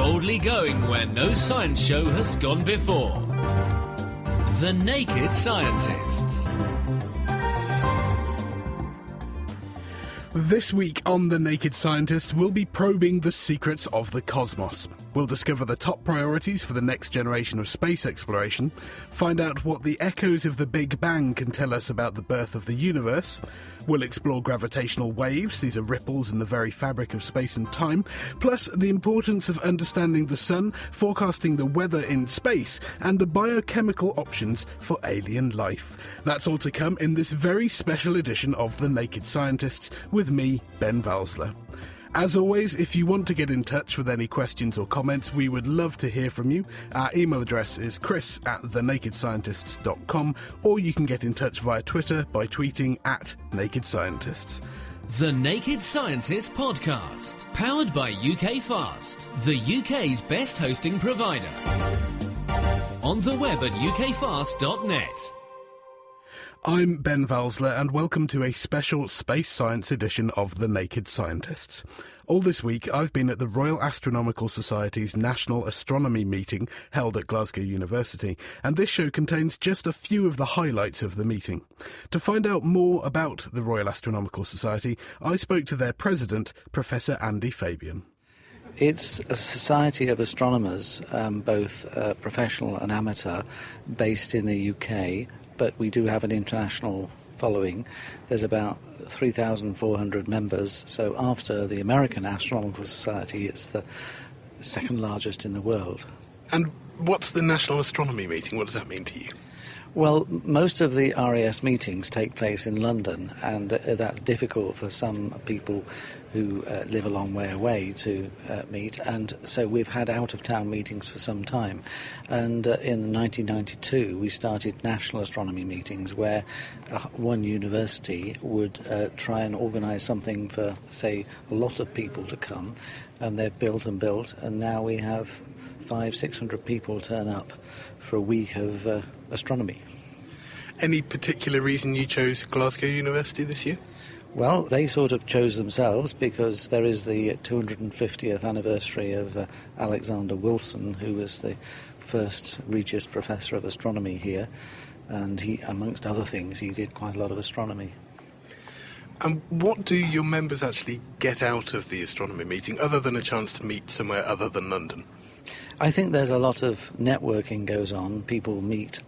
boldly going where no science show has gone before. The Naked Scientists. This week on The Naked Scientist, we'll be probing the secrets of the cosmos. We'll discover the top priorities for the next generation of space exploration, find out what the echoes of the Big Bang can tell us about the birth of the universe. We'll explore gravitational waves, these are ripples in the very fabric of space and time, plus the importance of understanding the sun, forecasting the weather in space, and the biochemical options for alien life. That's all to come in this very special edition of The Naked Scientists with me, Ben Valsler. As always, if you want to get in touch with any questions or comments, we would love to hear from you. Our email address is chris@thenakedscientists.com, or you can get in touch via Twitter by tweeting @NakedScientists. The Naked Scientist Podcast, powered by UK Fast, the UK's best hosting provider. On the web at ukfast.net. I'm Ben Valsler, and welcome to a special space science edition of The Naked Scientists. All this week, I've been at the Royal Astronomical Society's National Astronomy meeting held at Glasgow University, and this show contains just a few of the highlights of the meeting. To find out more about the Royal Astronomical Society, I spoke to their president, Professor Andy Fabian. It's a society of astronomers, both professional and amateur, based in the UK, but we do have an international following. There's about 3,400 members, so after the American Astronomical Society, it's the second largest in the world. And what's the National Astronomy meeting? What does that mean to you? Well, most of the RAS meetings take place in London, and that's difficult for some people who live a long way away to meet, and so we've had out-of-town meetings for some time. And in 1992 we started national astronomy meetings where one university would try and organise something for, say, a lot of people to come, and they've built, and now we have 500-600 people turn up for a week of astronomy. Any particular reason you chose Glasgow University this year? Well, they sort of chose themselves because there is the 250th anniversary of Alexander Wilson, who was the first Regius Professor of Astronomy here, and he, amongst other things, he did quite a lot of astronomy. And what do your members actually get out of the astronomy meeting, other than a chance to meet somewhere other than London? I think there's a lot of networking goes on. People meet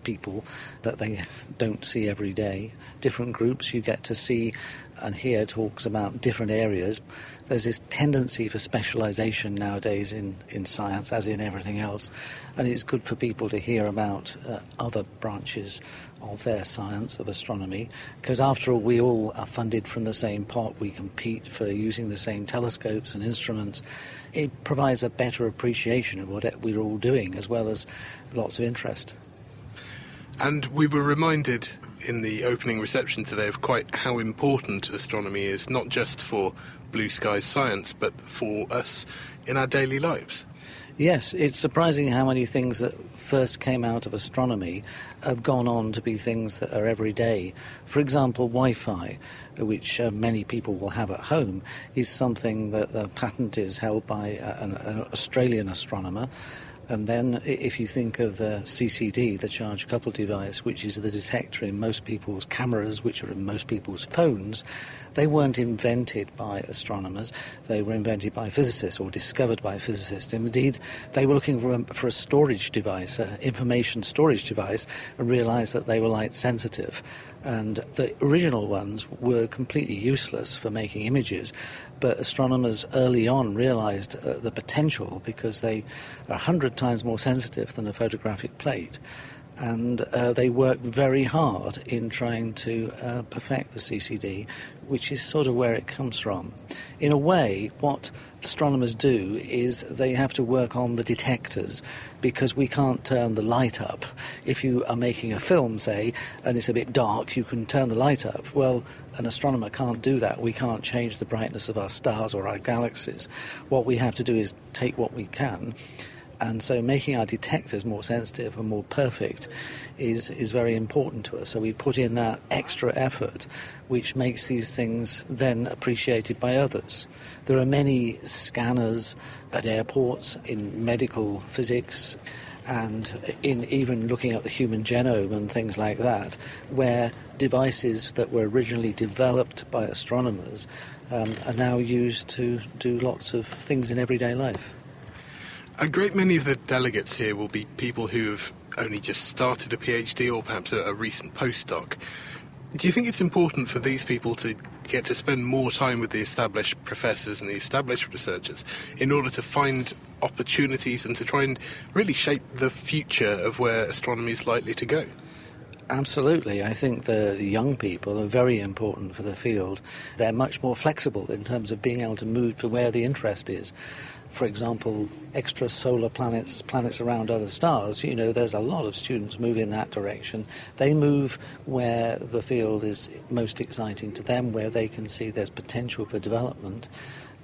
people that they don't see every day. Different groups you get to see and hear talks about different areas. There's this tendency for specialisation nowadays in science, as in everything else, and it's good for people to hear about other branches of their science, of astronomy, because after all, we all are funded from the same pot. We compete for using the same telescopes and instruments. It provides a better appreciation of what we're all doing, as well as lots of interest. And we were reminded in the opening reception today of quite how important astronomy is, not just for blue sky science, but for us in our daily lives. Yes, it's surprising how many things that first came out of astronomy have gone on to be things that are everyday. For example, Wi-Fi, which many people will have at home, is something that the patent is held by an Australian astronomer. And then if you think of the CCD, the charge coupled device, which is the detector in most people's cameras, which are in most people's phones, they weren't invented by astronomers. They were invented by physicists or discovered by physicists. Indeed, they were looking for a storage device, an information storage device, and realised that they were light sensitive. And the original ones were completely useless for making images, but astronomers early on realised the potential because they are 100 times more sensitive than a photographic plate. And they worked very hard in trying to perfect the CCD, which is sort of where it comes from. In a way, what astronomers do is they have to work on the detectors, because we can't turn the light up. If you are making a film, say, and it's a bit dark, you can turn the light up. Well, an astronomer can't do that. We can't change the brightness of our stars or our galaxies. What we have to do is take what we can And so making our detectors more sensitive and more perfect is very important to us. So we put in that extra effort, which makes these things then appreciated by others. There are many scanners at airports, in medical physics, and in even looking at the human genome and things like that, where devices that were originally developed by astronomers are now used to do lots of things in everyday life. A great many of the delegates here will be people who have only just started a PhD or perhaps a recent postdoc. Do you think it's important for these people to get to spend more time with the established professors and the established researchers in order to find opportunities and to try and really shape the future of where astronomy is likely to go? Absolutely. I think the young people are very important for the field. They're much more flexible in terms of being able to move to where the interest is. For example, extrasolar planets, planets around other stars, there's a lot of students move in that direction. They move where the field is most exciting to them, where they can see there's potential for development.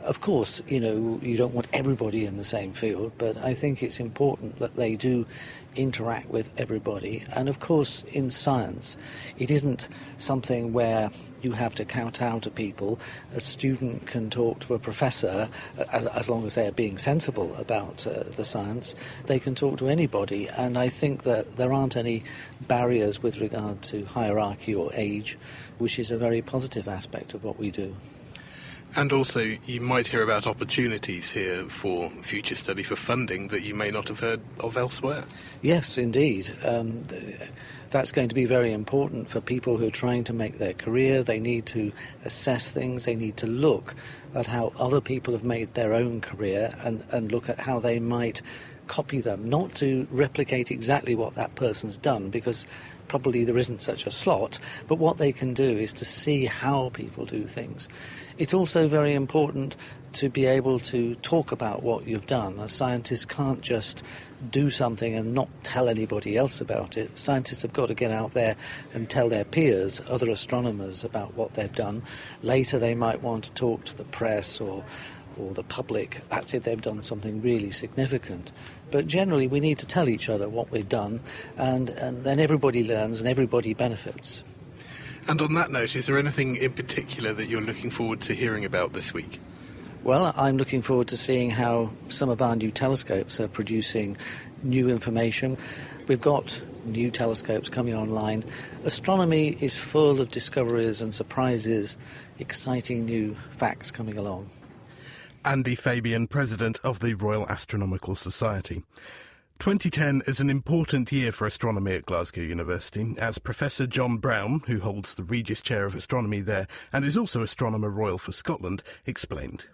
Of course, you don't want everybody in the same field, but I think it's important that they do interact with everybody. And of course, in science, it isn't something where you have to kowtow to people. A student can talk to a professor as long as they're being sensible about the science. They can talk to anybody, and I think that there aren't any barriers with regard to hierarchy or age, which is a very positive aspect of what we do. And also, you might hear about opportunities here for future study, for funding that you may not have heard of elsewhere. Yes, indeed. That's going to be very important for people who are trying to make their career. They need to assess things. They need to look at how other people have made their own career and look at how they might copy them, not to replicate exactly what that person's done, because probably there isn't such a slot, but what they can do is to see how people do things. It's also very important to be able to talk about what you've done. A scientist can't just do something and not tell anybody else about it. Scientists have got to get out there and tell their peers, other astronomers, about what they've done. Later they might want to talk to the press or the public. That's if they've done something really significant. But generally we need to tell each other what we've done, and then everybody learns and everybody benefits. And on that note, is there anything in particular that you're looking forward to hearing about this week? Well, I'm looking forward to seeing how some of our new telescopes are producing new information. We've got new telescopes coming online. Astronomy is full of discoveries and surprises, exciting new facts coming along. Andy Fabian, President of the Royal Astronomical Society. 2010 is an important year for astronomy at Glasgow University, as Professor John Brown, who holds the Regis Chair of Astronomy there and is also Astronomer Royal for Scotland, explained.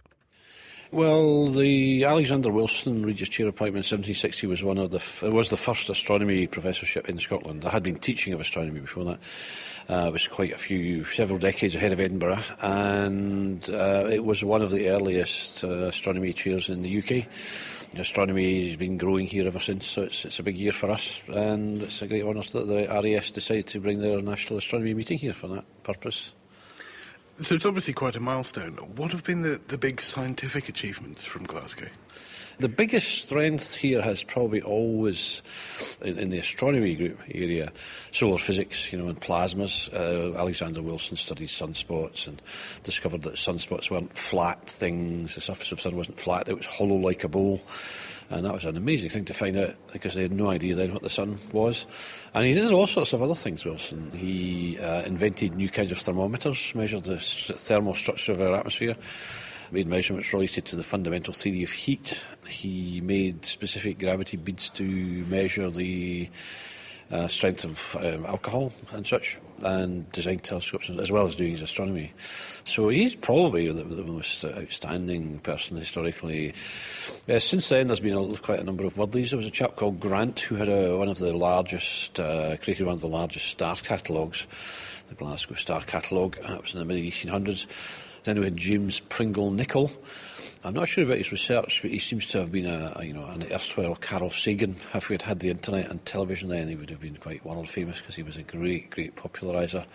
Well, the Alexander Wilson Regis Chair appointment in 1760 was the first astronomy professorship in Scotland. I had been teaching of astronomy before that. It was several decades ahead of Edinburgh, and it was one of the earliest astronomy chairs in the UK. Astronomy has been growing here ever since, so it's a big year for us, and it's a great honour that the RAS decided to bring their National Astronomy meeting here for that purpose. So it's obviously quite a milestone. What have been the big scientific achievements from Glasgow? The biggest strength here has probably always, in the astronomy group area, solar physics, and plasmas. Alexander Wilson studied sunspots and discovered that sunspots weren't flat things. The surface of the sun wasn't flat, it was hollow like a bowl. And that was an amazing thing to find out, because they had no idea then what the sun was. And he did all sorts of other things, Wilson. He invented new kinds of thermometers, measured the thermal structure of our atmosphere, made measurements related to the fundamental theory of heat. He made specific gravity beads to measure the strength of alcohol and such, and designed telescopes as well as doing his astronomy. So he's probably the most outstanding person historically. Since then there's been quite a number of worthies. There was a chap called Grant who had created one of the largest star catalogues, the Glasgow Star Catalogue. That was in the mid-1800s. Then we had James Pringle Nichol. I'm not sure about his research, but he seems to have been an erstwhile Carl Sagan. If we had had the internet and television then, he would have been quite world famous, because he was a great populariser.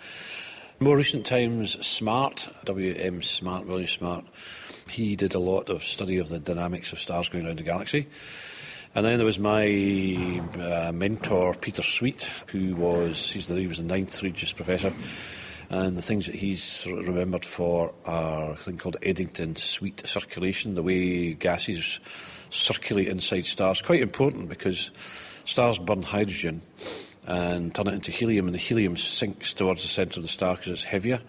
More recent times, Smart, William Smart, he did a lot of study of the dynamics of stars going around the galaxy. And then there was my mentor, Peter Sweet, he was the ninth Regis Professor. And the things that he's remembered for are a thing called Eddington-Sweet circulation, the way gases circulate inside stars. Quite important because stars burn hydrogen and turn it into helium, and the helium sinks towards the centre of the star because it's heavier.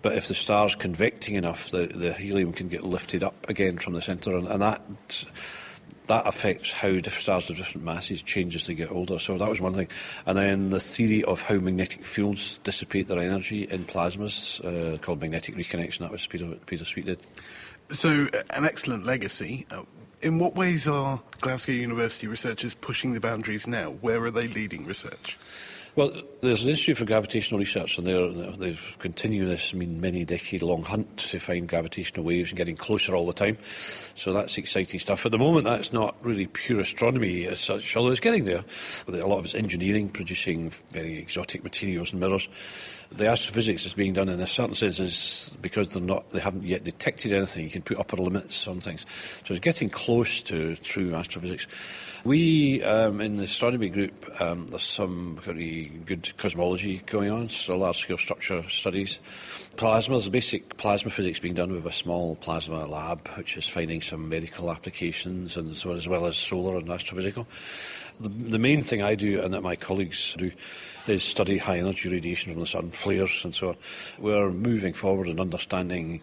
But if the star's convecting enough, the helium can get lifted up again from the centre, and that affects how different stars of different masses change as they get older. So that was one thing. And then the theory of how magnetic fields dissipate their energy in plasmas, called magnetic reconnection. That was Peter Sweet did. So, an excellent legacy. In what ways are Glasgow University researchers pushing the boundaries now? Where are they leading research? Well, there's an Institute for Gravitational Research, and they've continued this many-decade-long hunt to find gravitational waves and getting closer all the time. So that's exciting stuff. At the moment, that's not really pure astronomy as such, although it's getting there. A lot of it's engineering, producing very exotic materials and mirrors. The astrophysics is being done in a certain sense is because they haven't yet detected anything. You can put upper limits on things. So it's getting close to true astrophysics. We, in the astronomy group, there's some very good cosmology going on, so large-scale structure studies. There's basic plasma physics being done with a small plasma lab, which is finding some medical applications and so on, as well as solar and astrophysical. The main thing I do and that my colleagues do is study high-energy radiation from the sun, flares and so on. We're moving forward in understanding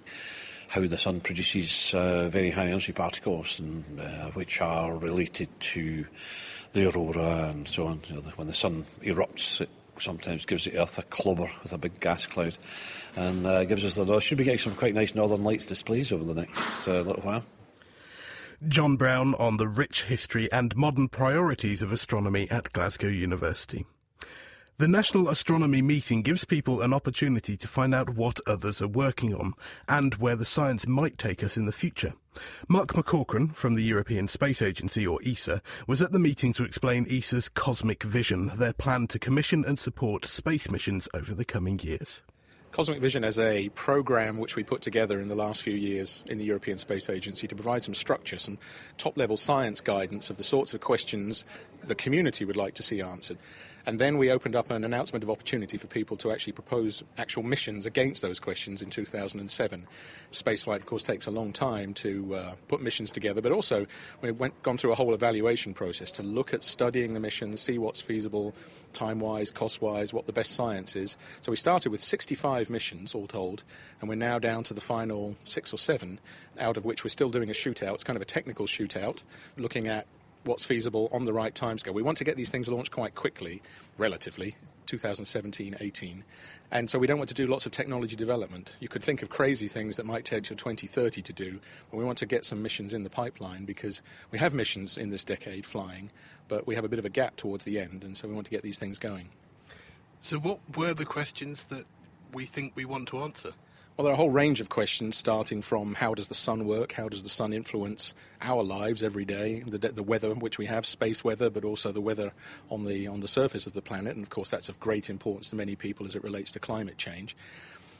how the sun produces very high-energy particles, and which are related to the aurora and so on. When the sun erupts, it sometimes gives the Earth a clobber with a big gas cloud, and gives us should be getting some quite nice Northern Lights displays over the next little while. John Brown on the rich history and modern priorities of astronomy at Glasgow University. The National Astronomy Meeting gives people an opportunity to find out what others are working on and where the science might take us in the future. Mark McCaughrean from the European Space Agency, or ESA, was at the meeting to explain ESA's Cosmic Vision, their plan to commission and support space missions over the coming years. Cosmic Vision is a programme which we put together in the last few years in the European Space Agency to provide some structure, some top-level science guidance of the sorts of questions the community would like to see answered. And then we opened up an announcement of opportunity for people to actually propose actual missions against those questions in 2007. Spaceflight, of course, takes a long time to put missions together, but also we've gone through a whole evaluation process to look at studying the missions, see what's feasible, time-wise, cost-wise, what the best science is. So we started with 65 missions, all told, and we're now down to the final 6 or 7, out of which we're still doing a shootout. It's kind of a technical shootout, looking at what's feasible on the right timescale. We want to get these things launched quite quickly, relatively, 2017-18. And so we don't want to do lots of technology development. You could think of crazy things that might take till 2030 to do, but we want to get some missions in the pipeline because we have missions in this decade flying, but we have a bit of a gap towards the end, and so we want to get these things going. So what were the questions that we think we want to answer? Well, there are a whole range of questions, starting from how does the sun work, how does the sun influence our lives every day, the weather which we have, space weather, but also the weather on the surface of the planet, and of course that's of great importance to many people as it relates to climate change.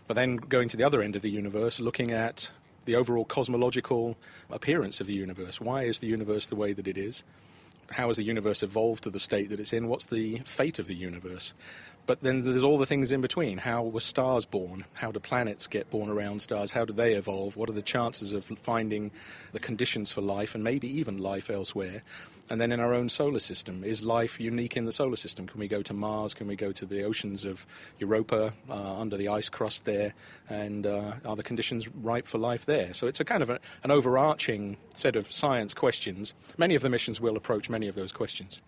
But then going to the other end of the universe, looking at the overall cosmological appearance of the universe. Why is the universe the way that it is? How has the universe evolved to the state that it's in? What's the fate of the universe? But then there's all the things in between. How were stars born? How do planets get born around stars? How do they evolve? What are the chances of finding the conditions for life and maybe even life elsewhere? And then in our own solar system, is life unique in the solar system? Can we go to Mars? Can we go to the oceans of Europa under the ice crust there? And are the conditions ripe for life there? So it's a kind of an overarching set of science questions. Many of the missions will approach many of those questions.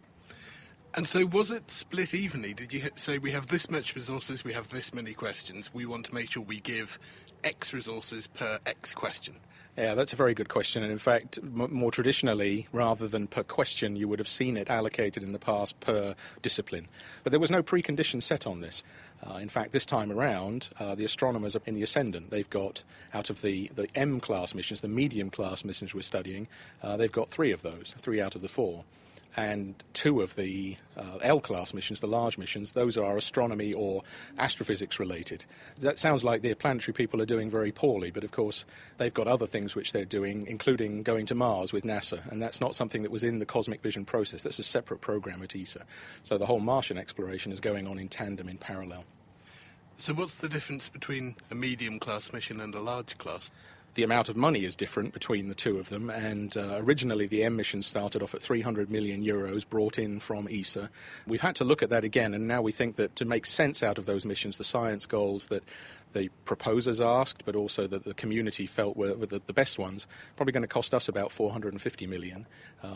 And so was it split evenly? Did you say we have this much resources, we have this many questions, we want to make sure we give X resources per X question? Yeah, that's a very good question. And in fact, more traditionally, rather than per question, you would have seen it allocated in the past per discipline. But there was no precondition set on this. In fact, this time around, the astronomers are in the ascendant. They've got, out of the M-class missions, the medium-class missions we're studying, they've got 3 of those, 3 out of the 4. And two of the L-class missions, the large missions, those are astronomy or astrophysics related. That sounds like the planetary people are doing very poorly, but of course they've got other things which they're doing, including going to Mars with NASA, and that's not something that was in the cosmic vision process. That's a separate program at ESA. So the whole Martian exploration is going on in tandem, in parallel. So what's the difference between a medium-class mission and a large class? The amount of money is different between the two of them, and originally the M mission started off at 300 million euros brought in from ESA. We've had to look at that again, and now we think that to make sense out of those missions, the science goals that the proposers asked, but also that the community felt were the best ones, probably going to cost us about 450 million.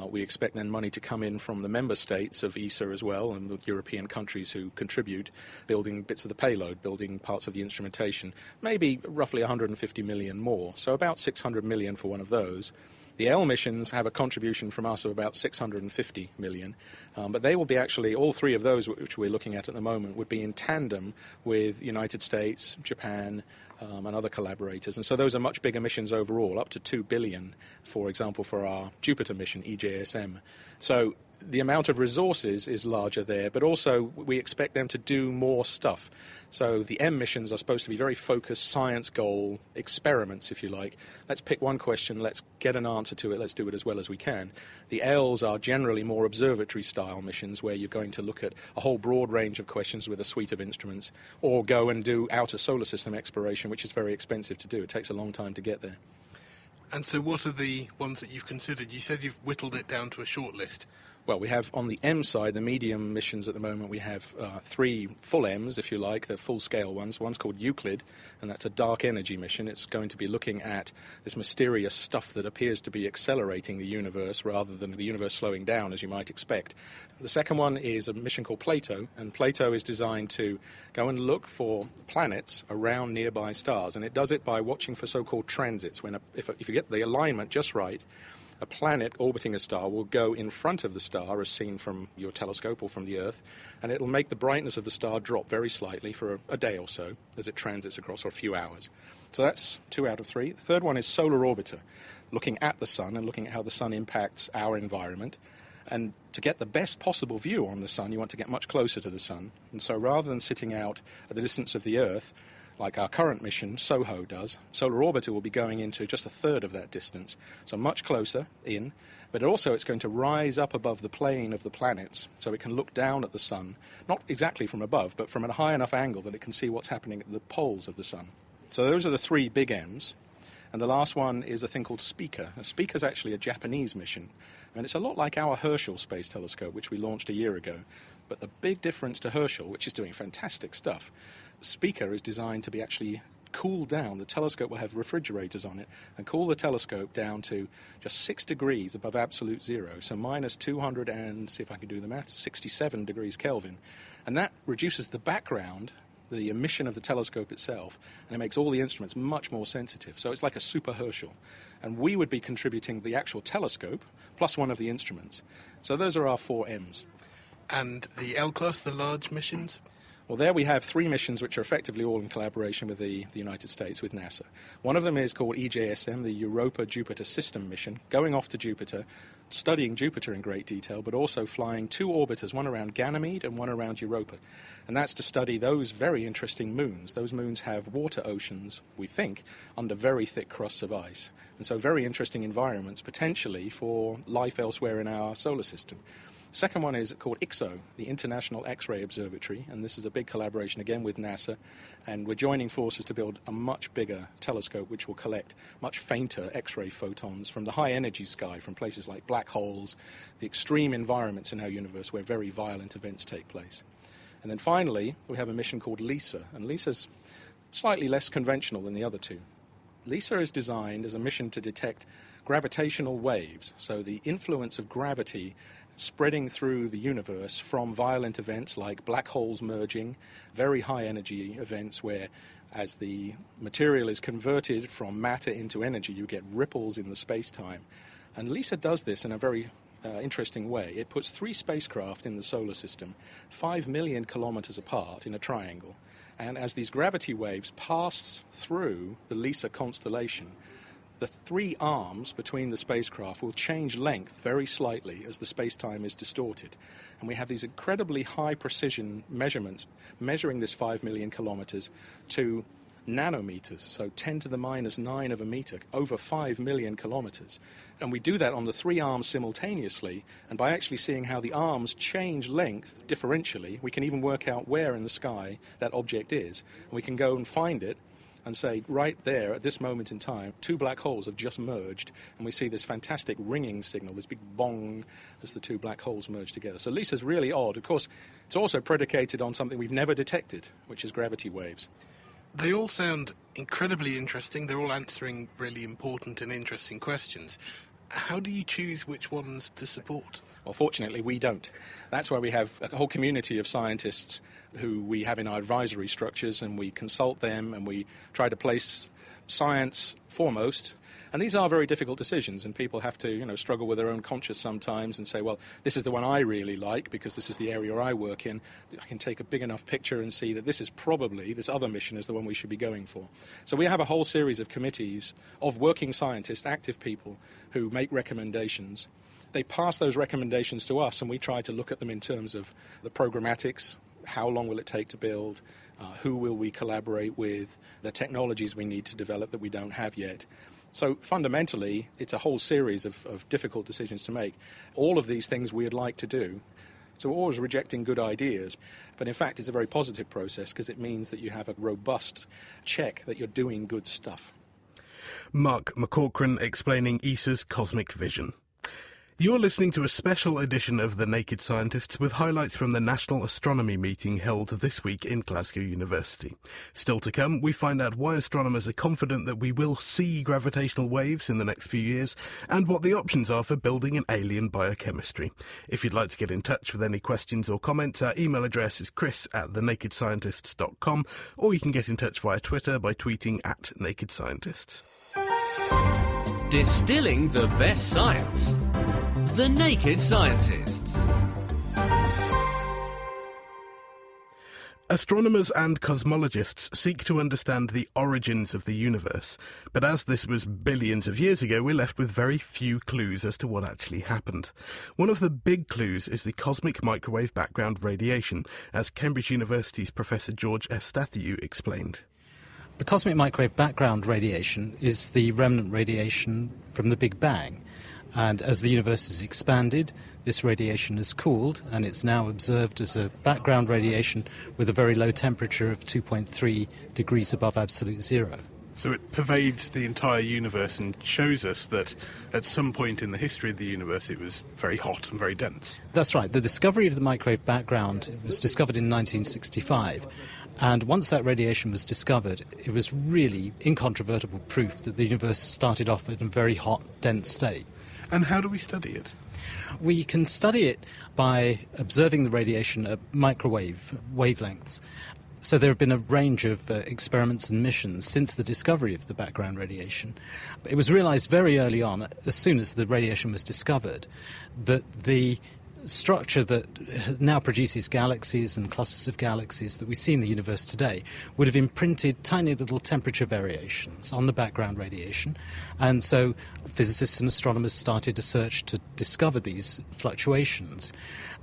We expect then money to come in from the member states of ESA as well, and the European countries who contribute, building bits of the payload, building parts of the instrumentation, maybe roughly 150 million more. So about 600 million for one of those. The L missions have a contribution from us of about 650 million, but they will be actually, all three of those which we're looking at the moment, would be in tandem with United States, Japan, and other collaborators. And so those are much bigger missions overall, up to 2 billion, for example, for our Jupiter mission, EJSM. So the amount of resources is larger there, but also we expect them to do more stuff. So the M missions are supposed to be very focused science goal experiments, if you like. Let's pick one question, let's get an answer to it, let's do it as well as we can. The Ls are generally more observatory-style missions where you're going to look at a whole broad range of questions with a suite of instruments, or go and do outer solar system exploration, which is very expensive to do. It takes a long time to get there. And so what are the ones that you've considered? You said you've whittled it down to a short list. Well, we have on the M side, the medium missions at the moment, we have three full Ms, if you like, the full-scale ones. One's called Euclid, and that's a dark energy mission. It's going to be looking at this mysterious stuff that appears to be accelerating the universe rather than the universe slowing down, as you might expect. The second one is a mission called Plato, and Plato is designed to go and look for planets around nearby stars, and it does it by watching for so-called transits. If you get the alignment just right, a planet orbiting a star will go in front of the star as seen from your telescope or from the Earth, and it'll make the brightness of the star drop very slightly for a day or so as it transits across, or a few hours. So that's 2 out of 3. The third one is Solar Orbiter, looking at the sun and looking at how the sun impacts our environment. And to get the best possible view on the sun, you want to get much closer to the sun. And so rather than sitting out at the distance of the Earth, like our current mission, SOHO, does, Solar Orbiter will be going into just a third of that distance, so much closer in, but also it's going to rise up above the plane of the planets, so it can look down at the sun, not exactly from above, but from a high enough angle that it can see what's happening at the poles of the sun. So those are the 3 big M's. And the last one is a thing called Speaker. Speaker is actually a Japanese mission, and it's a lot like our Herschel Space Telescope, which we launched a year ago. But the big difference to Herschel, which is doing fantastic stuff, Speaker is designed to be actually cooled down. The telescope will have refrigerators on it and cool the telescope down to just 6 degrees above absolute zero, so minus 200 and, see if I can do the maths, 67 degrees Kelvin. And that reduces the background, the emission of the telescope itself, and it makes all the instruments much more sensitive. So it's like a super Herschel. And we would be contributing the actual telescope plus one of the instruments. So those are our 4 M's. And the L-class, the large missions? Well, there we have 3 missions which are effectively all in collaboration with the United States, with NASA. One of them is called EJSM, the Europa-Jupiter System mission, going off to Jupiter, studying Jupiter in great detail, but also flying 2 orbiters, one around Ganymede and one around Europa. And that's to study those very interesting moons. Those moons have water oceans, we think, under very thick crusts of ice. And so very interesting environments, potentially, for life elsewhere in our solar system. Second one is called IXO, the International X-ray Observatory, and this is a big collaboration again with NASA, and we're joining forces to build a much bigger telescope which will collect much fainter X-ray photons from the high-energy sky, from places like black holes, the extreme environments in our universe where very violent events take place. And then finally, we have a mission called LISA, and LISA's slightly less conventional than the other 2. LISA is designed as a mission to detect gravitational waves, so the influence of gravity spreading through the universe from violent events like black holes merging, very high energy events where as the material is converted from matter into energy, you get ripples in the space-time. And LISA does this in a very interesting way. It puts 3 spacecraft in the solar system, 5 million kilometers apart in a triangle. And as these gravity waves pass through the LISA constellation, the three arms between the spacecraft will change length very slightly as the space-time is distorted. And we have these incredibly high precision measurements measuring this 5 million kilometers to nanometers, so 10 to the minus 9 of a meter, over 5 million kilometers. And we do that on the three arms simultaneously, and by actually seeing how the arms change length differentially, we can even work out where in the sky that object is. And we can go and find it and say, right there, at this moment in time, two black holes have just merged, and we see this fantastic ringing signal, this big bong, as the two black holes merge together. So LISA's really odd. Of course, it's also predicated on something we've never detected, which is gravity waves. They all sound incredibly interesting. They're all answering really important and interesting questions. How do you choose which ones to support? Well, fortunately, we don't. That's why we have a whole community of scientists who we have in our advisory structures, and we consult them and we try to place science foremost. And these are very difficult decisions, and people have to, struggle with their own conscience sometimes and say, well, this is the one I really like because this is the area I work in. I can take a big enough picture and see that this other mission is the one we should be going for. So we have a whole series of committees of working scientists, active people, who make recommendations. They pass those recommendations to us, and we try to look at them in terms of the programmatics. How long will it take to build? Who will we collaborate with? The technologies we need to develop that we don't have yet. So fundamentally, it's a whole series of difficult decisions to make. All of these things we'd like to do. So we're always rejecting good ideas. But in fact, it's a very positive process because it means that you have a robust check that you're doing good stuff. Mark McCaughrean explaining ESA's cosmic vision. You're listening to a special edition of The Naked Scientists with highlights from the National Astronomy meeting held this week in Glasgow University. Still to come, we find out why astronomers are confident that we will see gravitational waves in the next few years and what the options are for building an alien biochemistry. If you'd like to get in touch with any questions or comments, our email address is chris@thenakedscientists.com, or you can get in touch via Twitter by tweeting @nakedscientists. Distilling the best science. The Naked Scientists. Astronomers and cosmologists seek to understand the origins of the universe, but as this was billions of years ago, we're left with very few clues as to what actually happened. One of the big clues is the cosmic microwave background radiation, as Cambridge University's Professor George F. Stathiou explained. The cosmic microwave background radiation is the remnant radiation from the Big Bang. And as the universe has expanded, this radiation has cooled, and it's now observed as a background radiation with a very low temperature of 2.3 degrees above absolute zero. So it pervades the entire universe and shows us that at some point in the history of the universe it was very hot and very dense. That's right. The discovery of the microwave background was discovered in 1965. And once that radiation was discovered, it was really incontrovertible proof that the universe started off in a very hot, dense state. And how do we study it? We can study it by observing the radiation at microwave wavelengths. So there have been a range of experiments and missions since the discovery of the background radiation. It was realized very early on, as soon as the radiation was discovered, that the structure that now produces galaxies and clusters of galaxies that we see in the universe today would have imprinted tiny little temperature variations on the background radiation. And so physicists and astronomers started a search to discover these fluctuations.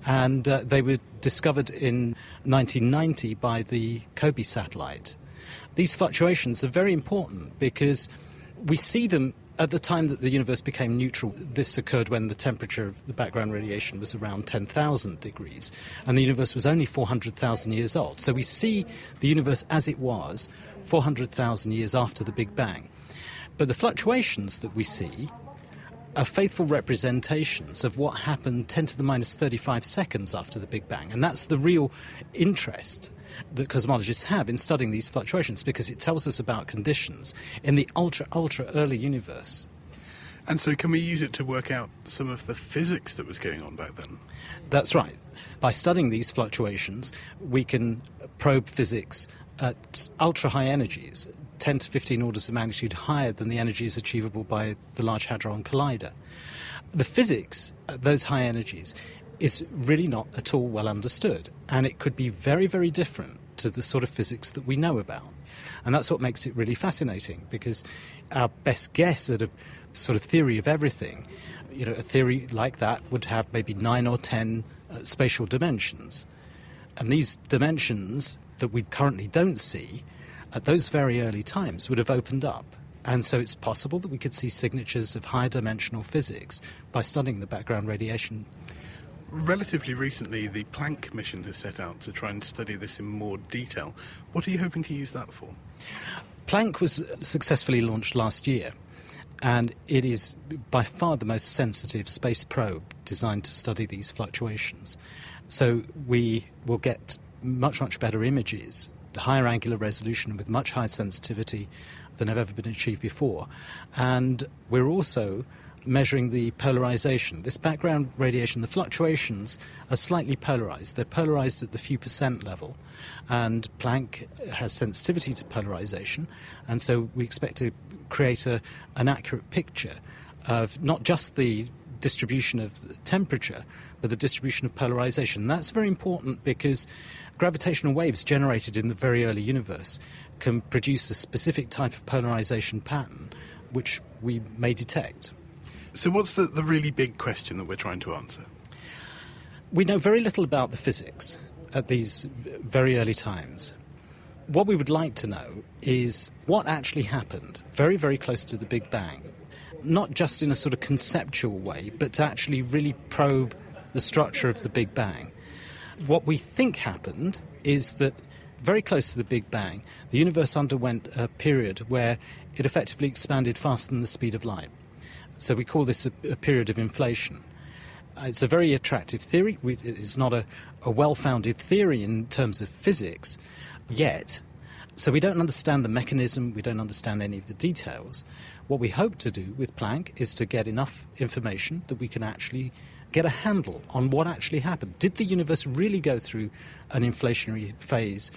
And they were discovered in 1990 by the COBE satellite. These fluctuations are very important because we see them at the time that the universe became neutral. This occurred when the temperature of the background radiation was around 10,000 degrees, and the universe was only 400,000 years old. So we see the universe as it was 400,000 years after the Big Bang. But the fluctuations that we see are faithful representations of what happened 10 to the minus 35 seconds after the Big Bang. And that's the real interest that cosmologists have in studying these fluctuations, because it tells us about conditions in the ultra early universe. And so can we use it to work out some of the physics that was going on back then? That's right. By studying these fluctuations, we can probe physics at ultra high energies, 10 to 15 orders of magnitude higher than the energies achievable by the Large Hadron Collider. The physics at those high energies is really not at all well understood, and it could be very, very different to the sort of physics that we know about. And that's what makes it really fascinating, because our best guess at a sort of theory of everything, a theory like that would have maybe 9 or 10 spatial dimensions. And these dimensions that we currently don't see at those very early times would have opened up. And so it's possible that we could see signatures of higher dimensional physics by studying the background radiation. Relatively recently, the Planck mission has set out to try and study this in more detail. What are you hoping to use that for? Planck was successfully launched last year, and it is by far the most sensitive space probe designed to study these fluctuations. So we will get much, much better images, higher angular resolution with much higher sensitivity than have ever been achieved before. And we're also measuring the polarization. This background radiation, the fluctuations are slightly polarized. They're polarized at the few percent level, and Planck has sensitivity to polarization, and so we expect to create an accurate picture of not just the distribution of the temperature, but the distribution of polarization. And that's very important because gravitational waves generated in the very early universe can produce a specific type of polarization pattern which we may detect. So what's the really big question that we're trying to answer? We know very little about the physics at these very early times. What we would like to know is what actually happened very, very close to the Big Bang, not just in a sort of conceptual way, but to actually really probe the structure of the Big Bang. What we think happened is that very close to the Big Bang, the universe underwent a period where it effectively expanded faster than the speed of light. So we call this a period of inflation. It's a very attractive theory. It's not a well-founded theory in terms of physics yet. So we don't understand the mechanism, we don't understand any of the details. What we hope to do with Planck is to get enough information that we can actually get a handle on what actually happened. Did the universe really go through an inflationary phase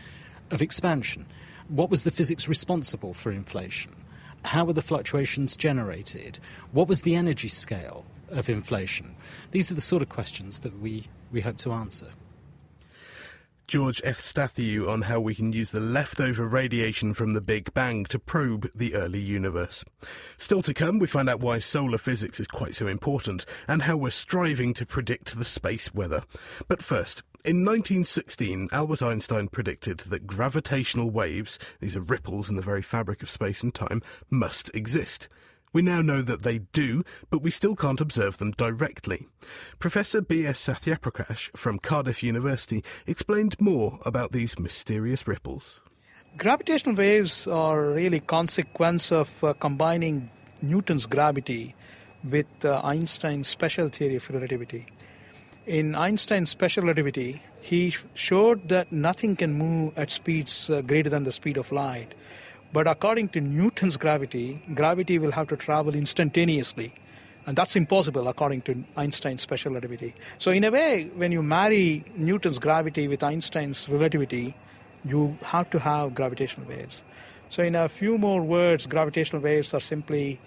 of expansion? What was the physics responsible for inflation? How were the fluctuations generated? What was the energy scale of inflation? These are the sort of questions that we hope to answer. George F. Stathiou on how we can use the leftover radiation from the Big Bang to probe the early universe. Still to come, we find out why solar physics is quite so important and how we're striving to predict the space weather. But first, in 1916, Albert Einstein predicted that gravitational waves, these are ripples in the very fabric of space and time, must exist. We now know that they do, but we still can't observe them directly. Professor B.S. Sathyaprakash from Cardiff University explained more about these mysterious ripples. Gravitational waves are really consequence of combining Newton's gravity with Einstein's special theory of relativity. In Einstein's special relativity, he showed that nothing can move at speeds greater than the speed of light. But according to Newton's gravity, gravity will have to travel instantaneously. And that's impossible according to Einstein's special relativity. So in a way, when you marry Newton's gravity with Einstein's relativity, you have to have gravitational waves. So in a few more words, gravitational waves are simply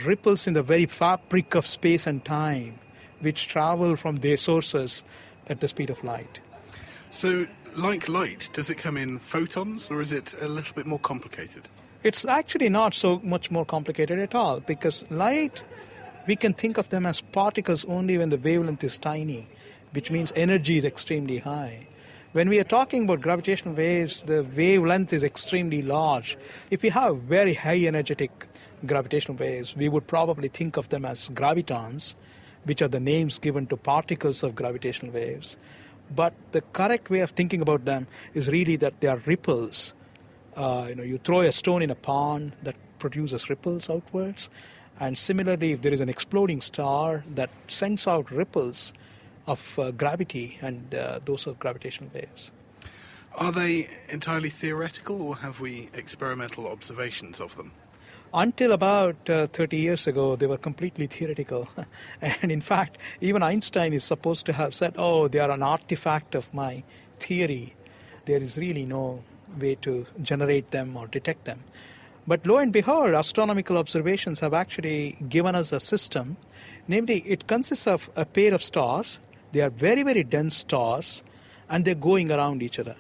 ripples in the very fabric of space and time, which travel from their sources at the speed of light. So, like light, does it come in photons or is it a little bit more complicated? It's actually not so much more complicated at all, because light, we can think of them as particles only when the wavelength is tiny, which means energy is extremely high. When we are talking about gravitational waves, the wavelength is extremely large. If we have very high energetic gravitational waves, we would probably think of them as gravitons, which are the names given to particles of gravitational waves. But the correct way of thinking about them is really that they are ripples. You throw a stone in a pond that produces ripples outwards. And similarly, if there is an exploding star that sends out ripples of gravity, and those are gravitational waves. Are they entirely theoretical, or have we experimental observations of them? Until about 30 years ago, they were completely theoretical. And in fact, even Einstein is supposed to have said, they are an artifact of my theory. There is really no way to generate them or detect them. But lo and behold, astronomical observations have actually given us a system. Namely, it consists of a pair of stars. They are very, very dense stars, and they're going around each other.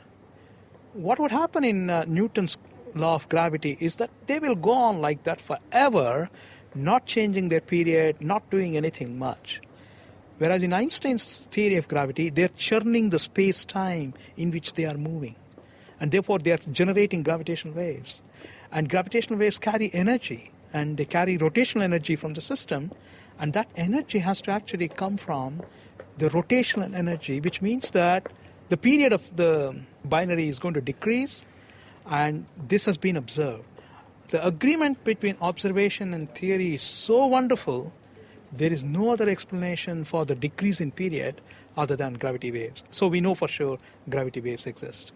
What would happen in Newton's law of gravity is that they will go on like that forever, not changing their period, not doing anything much. Whereas in Einstein's theory of gravity, they're churning the space-time in which they are moving. And therefore, they are generating gravitational waves. And gravitational waves carry energy, and they carry rotational energy from the system. And that energy has to actually come from the rotational energy, which means that the period of the binary is going to decrease, and this has been observed. The agreement between observation and theory is so wonderful, there is no other explanation for the decrease in period other than gravity waves. So we know for sure gravity waves exist.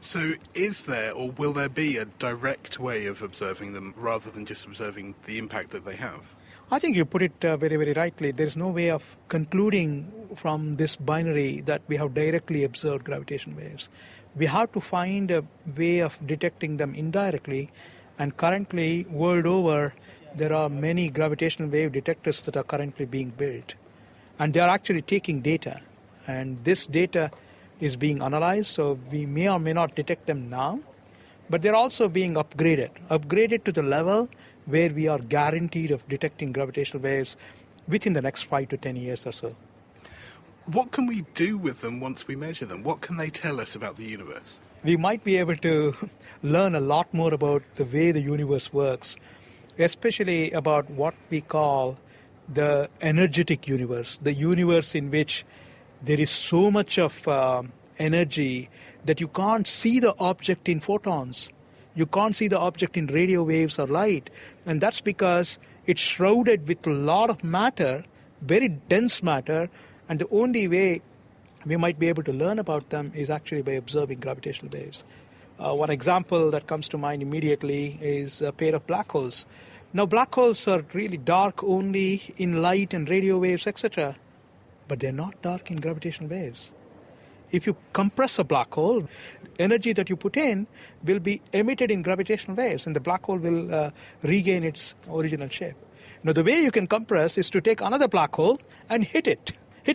So is there, or will there be, a direct way of observing them rather than just observing the impact that they have? I think you put it very, very rightly. There is no way of concluding from this binary that we have directly observed gravitation waves. We have to find a way of detecting them indirectly, and currently, world over, there are many gravitational wave detectors that are currently being built. And they are actually taking data, and this data is being analyzed, so we may or may not detect them now, but they're also being upgraded to the level where we are guaranteed of detecting gravitational waves within the next 5 to 10 years or so. What can we do with them once we measure them? What can they tell us about the universe? We might be able to learn a lot more about the way the universe works, especially about what we call the energetic universe, the universe in which there is so much of energy that you can't see the object in photons. You can't see the object in radio waves or light. And that's because it's shrouded with a lot of matter, very dense matter, and the only way we might be able to learn about them is actually by observing gravitational waves. One example that comes to mind immediately is a pair of black holes. Now, black holes are really dark only in light and radio waves, etc., but they're not dark in gravitational waves. If you compress a black hole, energy that you put in will be emitted in gravitational waves, and the black hole will regain its original shape. Now, the way you can compress is to take another black hole and hit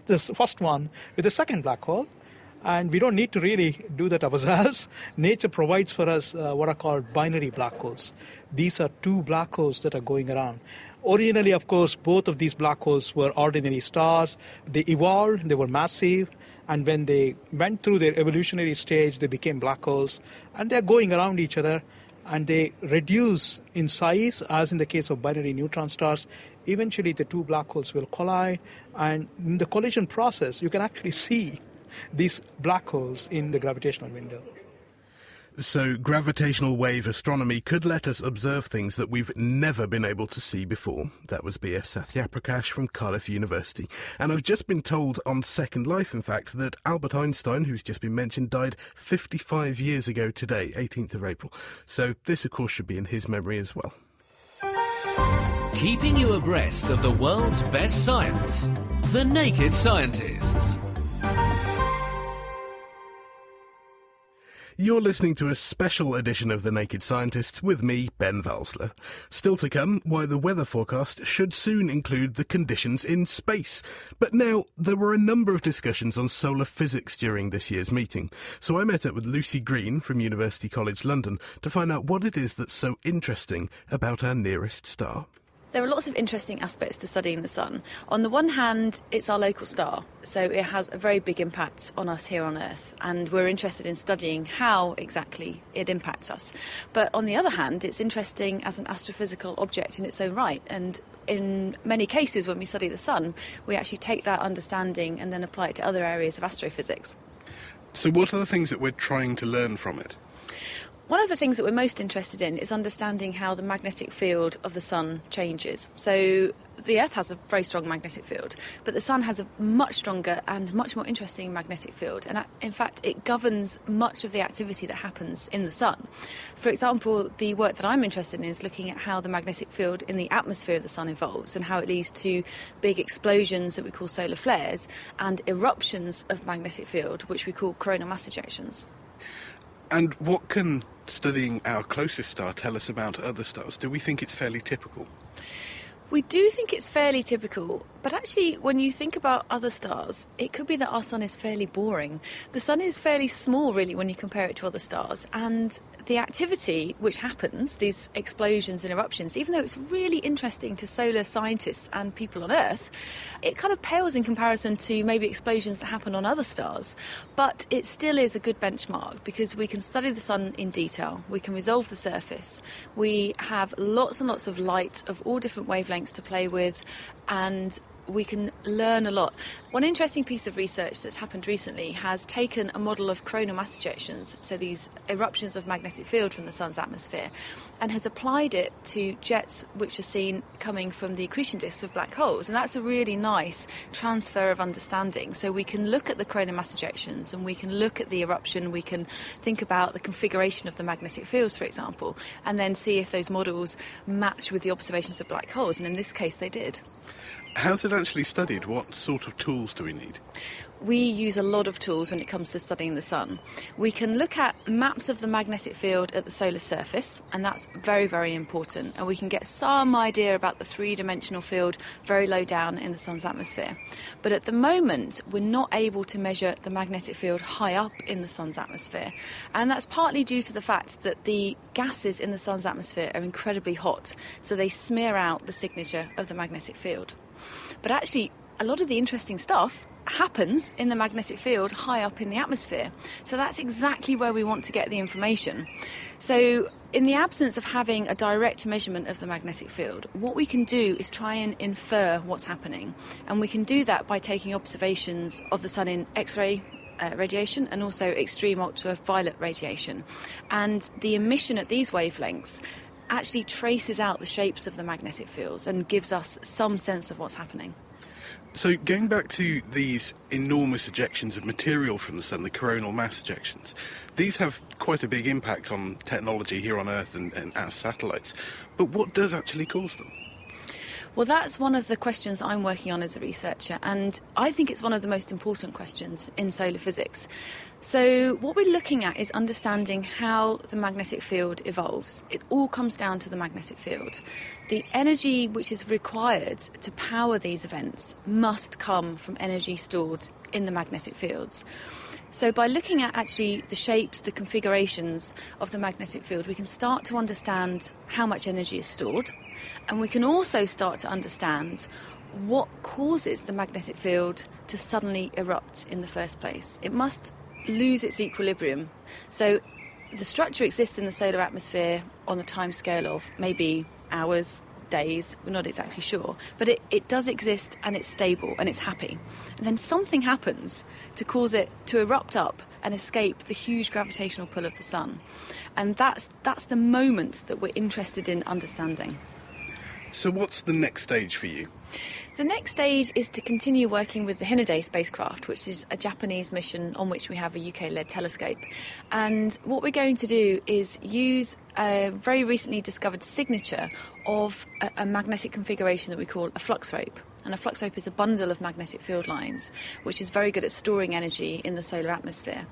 this first one with the second black hole, and we don't need to really do that ourselves. Nature provides for us what are called binary black holes. These are two black holes that are going around. Originally, of course, both of these black holes were ordinary stars. They evolved, they were massive, and when they went through their evolutionary stage, they became black holes, and they're going around each other, and they reduce in size, as in the case of binary neutron stars. Eventually, the two black holes will collide, and in the collision process, you can actually see these black holes in the gravitational window. So gravitational wave astronomy could let us observe things that we've never been able to see before. That was B.S. Sathyaprakash from Cardiff University. And I've just been told on Second Life, in fact, that Albert Einstein, who's just been mentioned, died 55 years ago today, 18th of April. So this, of course, should be in his memory as well. Keeping you abreast of the world's best science. The Naked Scientists. You're listening to a special edition of The Naked Scientists with me, Ben Valsler. Still to come, why the weather forecast should soon include the conditions in space. But now, there were a number of discussions on solar physics during this year's meeting, so I met up with Lucy Green from University College London to find out what it is that's so interesting about our nearest star. There are lots of interesting aspects to studying the sun. On the one hand, it's our local star, so it has a very big impact on us here on Earth, and we're interested in studying how exactly it impacts us. But on the other hand, it's interesting as an astrophysical object in its own right, and in many cases when we study the sun, we actually take that understanding and then apply it to other areas of astrophysics. So what are the things that we're trying to learn from it? One of the things that we're most interested in is understanding how the magnetic field of the sun changes. So the Earth has a very strong magnetic field, but the sun has a much stronger and much more interesting magnetic field. And in fact, it governs much of the activity that happens in the sun. For example, the work that I'm interested in is looking at how the magnetic field in the atmosphere of the sun evolves and how it leads to big explosions that we call solar flares and eruptions of magnetic field, which we call coronal mass ejections. And what can studying our closest star tell us about other stars? Do we think it's fairly typical? We do think it's fairly typical, But actually, when you think about other stars, it could be that our sun is fairly boring. The sun is fairly small, really, when you compare it to other stars. And the activity which happens, these explosions and eruptions, even though it's really interesting to solar scientists and people on Earth, it kind of pales in comparison to maybe explosions that happen on other stars. But it still is a good benchmark because we can study the sun in detail, we can resolve the surface, we have lots and lots of light of all different wavelengths to play with, and we can learn a lot. One interesting piece of research that's happened recently has taken a model of coronal mass ejections, so these eruptions of magnetic field from the sun's atmosphere, and has applied it to jets which are seen coming from the accretion disks of black holes. And that's a really nice transfer of understanding. So we can look at the coronal mass ejections and we can look at the eruption, we can think about the configuration of the magnetic fields, for example, and then see if those models match with the observations of black holes. And in this case, they did. How's it actually studied? What sort of tools do we need? We use a lot of tools when it comes to studying the sun. We can look at maps of the magnetic field at the solar surface, and that's very, very important. And we can get some idea about the three-dimensional field very low down in the sun's atmosphere. But at the moment, we're not able to measure the magnetic field high up in the sun's atmosphere. And that's partly due to the fact that the gases in the sun's atmosphere are incredibly hot, so they smear out the signature of the magnetic field. But actually, a lot of the interesting stuff happens in the magnetic field high up in the atmosphere. So that's exactly where we want to get the information. So in the absence of having a direct measurement of the magnetic field, what we can do is try and infer what's happening. And we can do that by taking observations of the sun in X-ray radiation and also extreme ultraviolet radiation. And the emission at these wavelengths actually traces out the shapes of the magnetic fields and gives us some sense of what's happening. So going back to these enormous ejections of material from the sun, the coronal mass ejections, these have quite a big impact on technology here on Earth and our satellites. But what does actually cause them? Well, that's one of the questions I'm working on as a researcher, and I think it's one of the most important questions in solar physics. So what we're looking at is understanding how the magnetic field evolves. It all comes down to the magnetic field. The energy which is required to power these events must come from energy stored in the magnetic fields. So by looking at actually the shapes, the configurations of the magnetic field, we can start to understand how much energy is stored, and we can also start to understand what causes the magnetic field to suddenly erupt in the first place. It must lose its equilibrium. So the structure exists in the solar atmosphere on the time scale of maybe hours, days, we're not exactly sure, but it does exist and it's stable and it's happy. And then something happens to cause it to erupt up and escape the huge gravitational pull of the sun. And that's the moment that we're interested in understanding. So what's the next stage for you? The next stage is to continue working with the Hinode spacecraft, which is a Japanese mission on which we have a UK-led telescope. And what we're going to do is use a very recently discovered signature of a magnetic configuration that we call a flux rope. And a flux rope is a bundle of magnetic field lines, which is very good at storing energy in the solar atmosphere.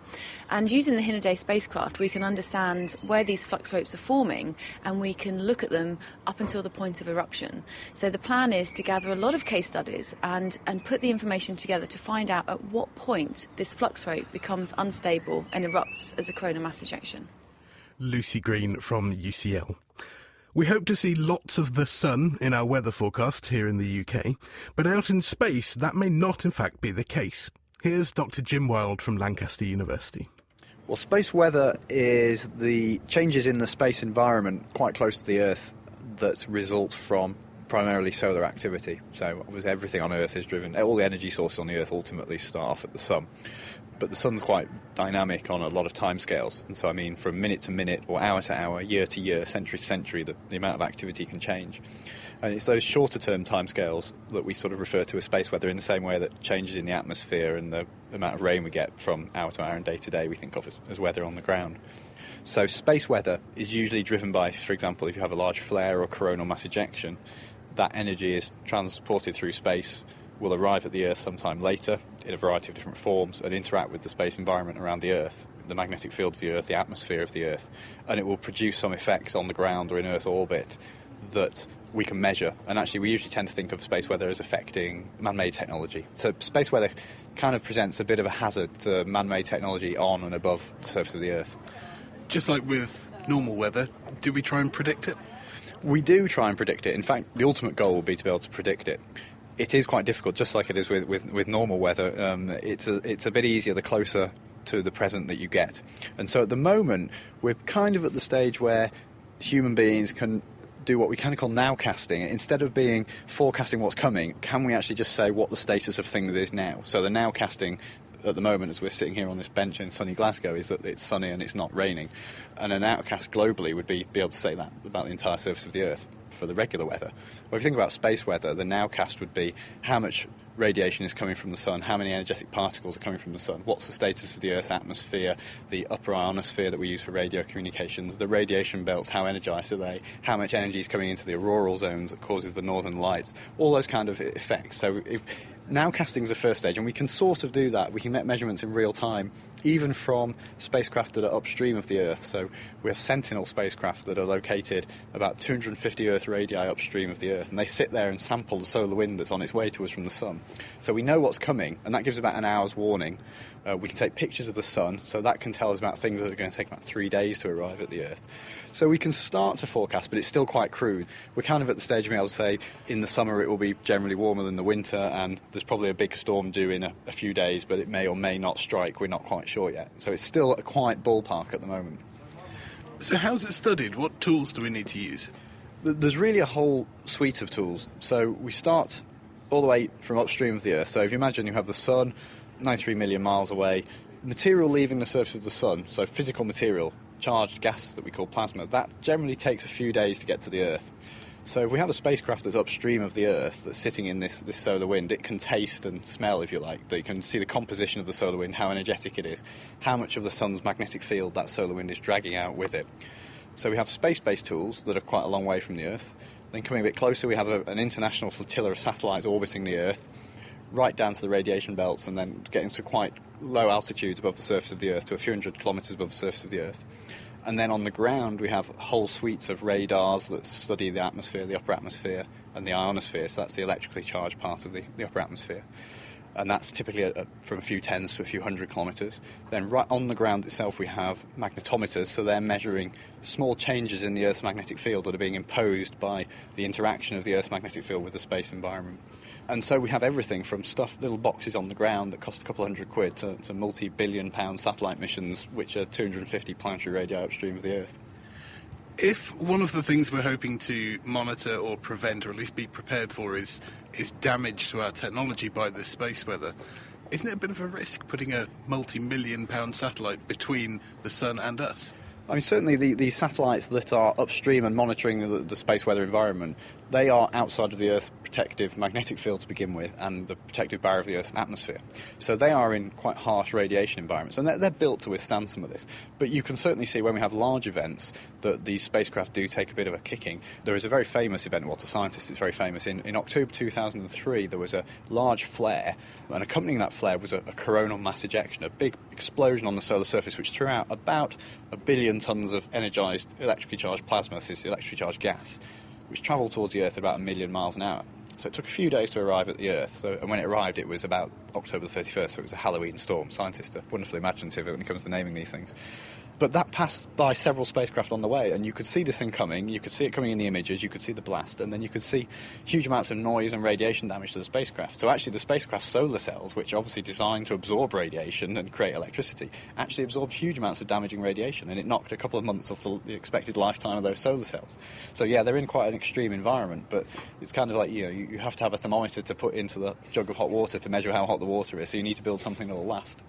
And using the Hinode spacecraft, we can understand where these flux ropes are forming, and we can look at them up until the point of eruption. So the plan is to gather a lot of case studies and put the information together to find out at what point this flux rope becomes unstable and erupts as a coronal mass ejection. Lucy Green from UCL. We hope to see lots of the sun in our weather forecasts here in the UK, but out in space that may not in fact be the case. Here's Dr. Jim Wild from Lancaster University. Well, space weather is the changes in the space environment quite close to the Earth that result from primarily solar activity. So everything on Earth is driven, all the energy sources on the Earth ultimately start off at the sun. But the sun's quite dynamic on a lot of timescales, and so I mean from minute to minute or hour to hour, year to year, century to century, the amount of activity can change. And it's those shorter term timescales that we sort of refer to as space weather, in the same way that changes in the atmosphere and the amount of rain we get from hour to hour and day to day we think of as weather on the ground. So space weather is usually driven by, for example, if you have a large flare or coronal mass ejection, that energy is transported through space, will arrive at the Earth sometime later in a variety of different forms and interact with the space environment around the Earth, the magnetic field of the Earth, the atmosphere of the Earth, and it will produce some effects on the ground or in Earth orbit that we can measure. And actually, we usually tend to think of space weather as affecting man-made technology. So space weather kind of presents a bit of a hazard to man-made technology on and above the surface of the Earth. Just like with normal weather, do we try and predict it? We do try and predict it. In fact, the ultimate goal will be to be able to predict it. It is quite difficult, just like it is with normal weather. It's a bit easier the closer to the present that you get. And so at the moment, we're kind of at the stage where human beings can do what we kind of call nowcasting. Instead of being forecasting what's coming, can we actually just say what the status of things is now? So the nowcasting at the moment, as we're sitting here on this bench in sunny Glasgow, is that it's sunny and it's not raining. And an outcast globally would be able to say that about the entire surface of the Earth for the regular weather. Well, if you think about space weather, the nowcast would be how much radiation is coming from the sun, how many energetic particles are coming from the sun, what's the status of the Earth's atmosphere, the upper ionosphere that we use for radio communications, the radiation belts, how energised are they, how much energy is coming into the auroral zones that causes the northern lights, all those kind of effects. So if nowcasting is the first stage, and we can sort of do that. We can make measurements in real time, even from spacecraft that are upstream of the Earth. So we have Sentinel spacecraft that are located about 250 Earth radii upstream of the Earth, and they sit there and sample the solar wind that's on its way to us from the sun. So we know what's coming, and that gives about an hour's warning. We can take pictures of the sun, so that can tell us about things that are going to take about 3 days to arrive at the Earth. So we can start to forecast, but it's still quite crude. We're kind of at the stage of being able to say in the summer it will be generally warmer than the winter, and there's probably a big storm due in a few days, but it may or may not strike. We're not quite sure yet. So it's still a quiet ballpark at the moment. So how's it studied? What tools do we need to use? There's really a whole suite of tools. So we start all the way from upstream of the Earth. So if you imagine you have the sun 93 million miles away, material leaving the surface of the sun, so physical material, charged gas that we call plasma, that generally takes a few days to get to the Earth. So if we have a spacecraft that's upstream of the Earth that's sitting in this solar wind, it can taste and smell, if you like. That you can see the composition of the solar wind, how energetic it is, how much of the sun's magnetic field that solar wind is dragging out with it. So we have space-based tools that are quite a long way from the Earth. Then coming a bit closer, we have an international flotilla of satellites orbiting the Earth, right down to the radiation belts, and then getting to quite low altitudes above the surface of the Earth, to a few hundred kilometres above the surface of the Earth. And then on the ground, we have whole suites of radars that study the atmosphere, the upper atmosphere, and the ionosphere. So that's the electrically charged part of the upper atmosphere. And that's typically from a few tens to a few hundred kilometres. Then right on the ground itself, we have magnetometers, so they're measuring small changes in the Earth's magnetic field that are being imposed by the interaction of the Earth's magnetic field with the space environment. And so we have everything from little boxes on the ground that cost a couple £100 to multi-billion-pound satellite missions, which are 250 planetary radii upstream of the Earth. If one of the things we're hoping to monitor or prevent, or at least be prepared for, is damage to our technology by the space weather, isn't it a bit of a risk putting a multi-million-pound satellite between the sun and us? I mean, certainly these satellites that are upstream and monitoring the space weather environment, they are outside of the Earth's protective magnetic field to begin with, and the protective barrier of the Earth's atmosphere. So they are in quite harsh radiation environments, and they're built to withstand some of this. But you can certainly see when we have large events that these spacecraft do take a bit of a kicking. There is a very famous event, well, to scientists it's very famous. In October 2003, there was a large flare, and accompanying that flare was a coronal mass ejection, a big explosion on the solar surface, which threw out about 1 billion tonnes of energised electrically charged plasma, this is electrically charged gas, which travelled towards the Earth at about 1 million miles an hour. So it took a few days to arrive at the Earth, and when it arrived it was about October 31st, so it was a Halloween storm. Scientists are wonderfully imaginative when it comes to naming these things. But that passed by several spacecraft on the way, and you could see this thing coming, you could see it coming in the images, you could see the blast, and then you could see huge amounts of noise and radiation damage to the spacecraft. So actually the spacecraft's solar cells, which are obviously designed to absorb radiation and create electricity, actually absorbed huge amounts of damaging radiation, and it knocked a couple of months off the expected lifetime of those solar cells. So yeah, they're in quite an extreme environment, but it's kind of like, you have to have a thermometer to put into the jug of hot water to measure how hot the water is, so you need to build something that will last.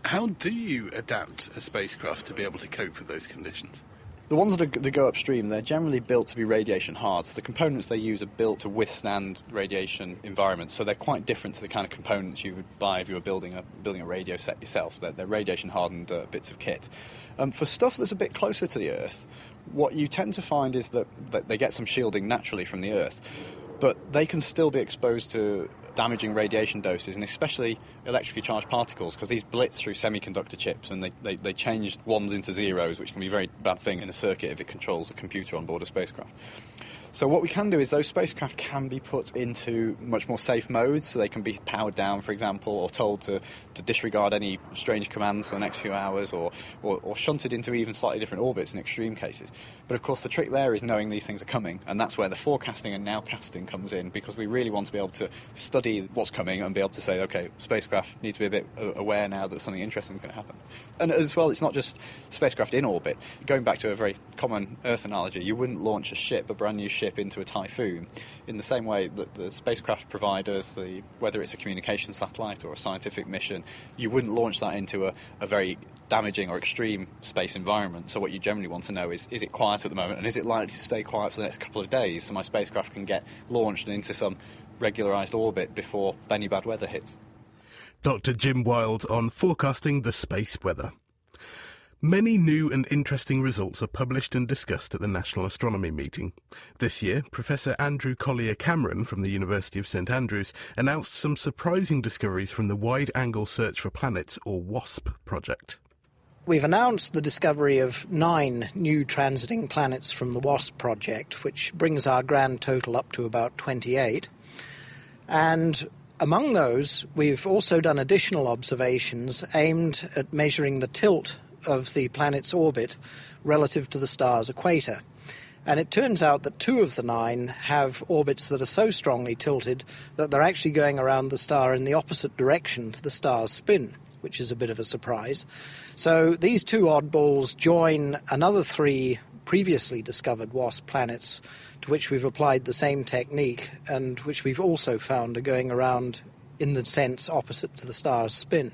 How do you adapt a spacecraft to be able to cope with those conditions? The ones that go upstream, they're generally built to be radiation hard. So the components they use are built to withstand radiation environments. So they're quite different to the kind of components you would buy if you were building a radio set yourself. They're radiation hardened bits of kit. For stuff that's a bit closer to the Earth, what you tend to find is that they get some shielding naturally from the Earth, but they can still be exposed to damaging radiation doses, and especially electrically charged particles, because these blitz through semiconductor chips, and they change ones into zeros, which can be a very bad thing in a circuit if it controls a computer on board a spacecraft. So what we can do is those spacecraft can be put into much more safe modes, so they can be powered down, for example, or told to disregard any strange commands for the next few hours, or shunted into even slightly different orbits in extreme cases. But of course the trick there is knowing these things are coming, and that's where the forecasting and nowcasting comes in, because we really want to be able to study what's coming and be able to say, OK, spacecraft need to be a bit aware now that something interesting is going to happen. And as well, it's not just spacecraft in orbit. Going back to a very common Earth analogy, you wouldn't launch a brand new ship into a typhoon in the same way that the spacecraft providers, whether it's a communication satellite or a scientific mission, you wouldn't launch that into a very damaging or extreme space environment. So what you generally want to know is it quiet at the moment, and is it likely to stay quiet for the next couple of days so my spacecraft can get launched and into some regularised orbit before any bad weather hits. Dr. Jim Wild on forecasting the space weather. Many new and interesting results are published and discussed at the National Astronomy meeting. This year, Professor Andrew Collier-Cameron from the University of St Andrews announced some surprising discoveries from the Wide Angle Search for Planets, or WASP, project. We've announced the discovery of 9 new transiting planets from the WASP project, which brings our grand total up to about 28. And among those, we've also done additional observations aimed at measuring the tilt of the planet's orbit relative to the star's equator. And it turns out that 2 of the 9 have orbits that are so strongly tilted that they're actually going around the star in the opposite direction to the star's spin, which is a bit of a surprise. So these 2 oddballs join another 3 previously discovered WASP planets to which we've applied the same technique and which we've also found are going around in the sense opposite to the star's spin.